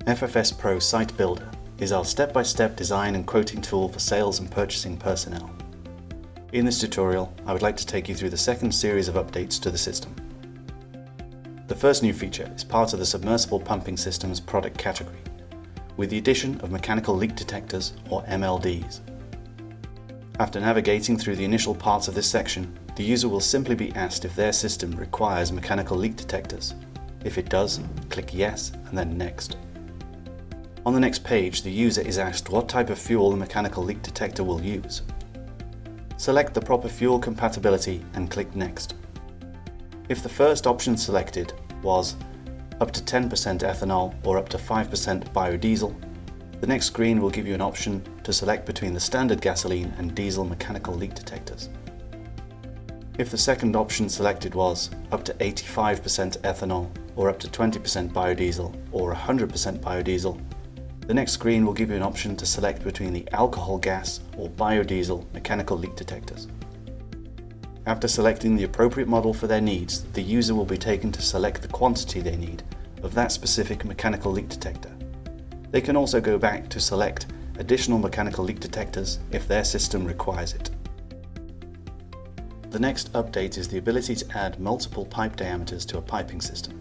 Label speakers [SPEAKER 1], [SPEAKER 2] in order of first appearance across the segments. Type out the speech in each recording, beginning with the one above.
[SPEAKER 1] FFS PRO Site Builder is our step-by-step design and quoting tool for sales and purchasing personnel. In this tutorial, I would like to take you through the second series of updates to the system. The first new feature is part of the Submersible Pumping Systems product category, with the addition of mechanical leak detectors, or MLDs. After navigating through the initial parts of this section, the user will simply be asked if their system requires mechanical leak detectors. If it does, click Yes and then Next. On the next page, the user is asked what type of fuel the mechanical leak detector will use. Select the proper fuel compatibility and click Next. If the first option selected was up to 10% ethanol or up to 5% biodiesel, the next screen will give you an option to select between the standard gasoline and diesel mechanical leak detectors. If the second option selected was up to 85% ethanol or up to 20% biodiesel or 100% biodiesel, the next screen will give you an option to select between the alcohol gas or biodiesel mechanical leak detectors. After selecting the appropriate model for their needs, the user will be taken to select the quantity they need of that specific mechanical leak detector. They can also go back to select additional mechanical leak detectors if their system requires it. The next update is the ability to add multiple pipe diameters to a piping system.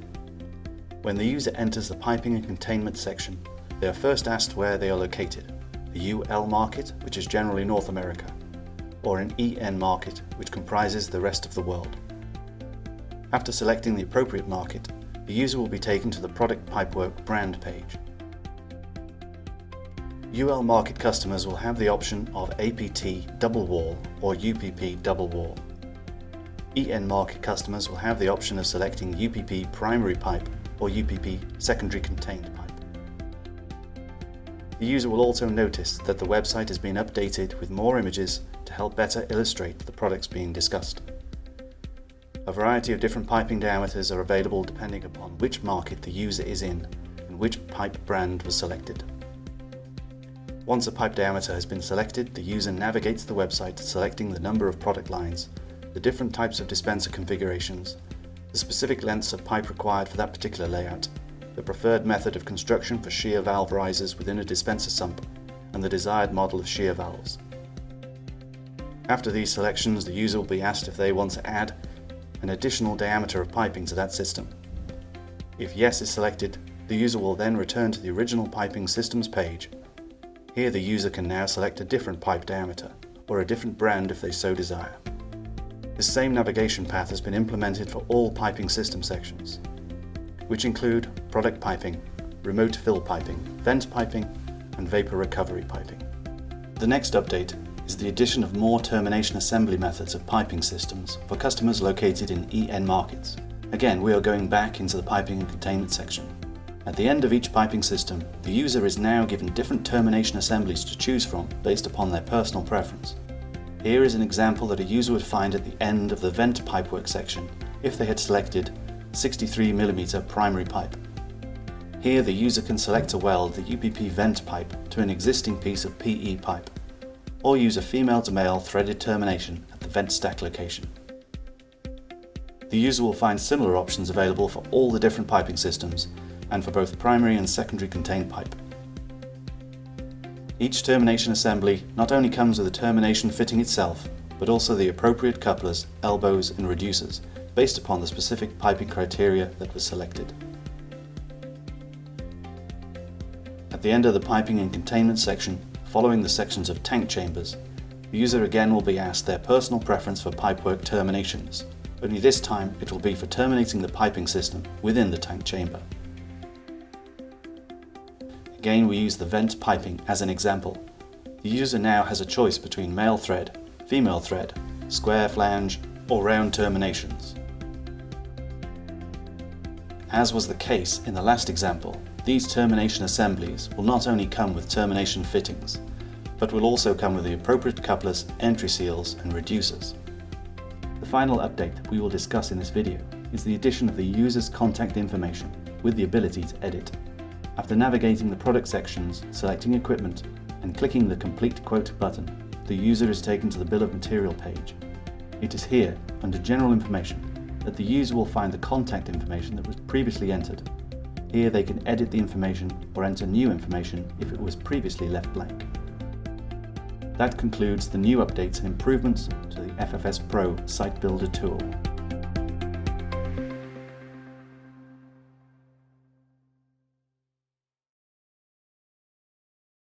[SPEAKER 1] When the user enters the piping and containment section, they are first asked where they are located, a UL market, which is generally North America, or an EN market, which comprises the rest of the world. After selecting the appropriate market, the user will be taken to the Product Pipework brand page. UL market customers will have the option of APT double wall or UPP double wall. EN market customers will have the option of selecting UPP primary pipe or UPP secondary contained pipe. The user will also notice that the website has been updated with more images to help better illustrate the products being discussed. A variety of different piping diameters are available depending upon which market the user is in and which pipe brand was selected. Once a pipe diameter has been selected, the user navigates the website selecting the number of product lines, the different types of dispenser configurations, the specific lengths of pipe required for that particular layout, the preferred method of construction for shear valve risers within a dispenser sump, and the desired model of shear valves. After these selections, the user will be asked if they want to add an additional diameter of piping to that system. If Yes is selected, the user will then return to the original piping systems page. Here the user can now select a different pipe diameter, or a different brand if they so desire. This same navigation path has been implemented for all piping system sections, which include product piping, remote fill piping, vent piping, and vapor recovery piping. The next update is the addition of more termination assembly methods of piping systems for customers located in EN markets. Again, we are going back into the piping and containment section. At the end of each piping system, the user is now given different termination assemblies to choose from based upon their personal preference. Here is an example that a user would find at the end of the vent pipework section if they had selected 63mm primary pipe. Here the user can select to weld the UPP vent pipe to an existing piece of PE pipe, or use a female to male threaded termination at the vent stack location. The user will find similar options available for all the different piping systems and for both primary and secondary contained pipe. Each termination assembly not only comes with a termination fitting itself, but also the appropriate couplers, elbows and reducers based upon the specific piping criteria that was selected. At the end of the piping and containment section, following the sections of tank chambers, the user again will be asked their personal preference for pipework terminations, only this time it will be for terminating the piping system within the tank chamber. Again, we use the vent piping as an example. The user now has a choice between male thread, female thread, square flange, or round terminations. As was the case in the last example, these termination assemblies will not only come with termination fittings, but will also come with the appropriate couplers, entry seals and reducers. The final update that we will discuss in this video is the addition of the user's contact information with the ability to edit. After navigating the product sections, selecting equipment and clicking the Complete Quote button, the user is taken to the Bill of Material page. It is here, under General Information, that the user will find the contact information that was previously entered. Here they can edit the information or enter new information if it was previously left blank. That concludes the new updates and improvements to the FFS PRO Site Builder tool.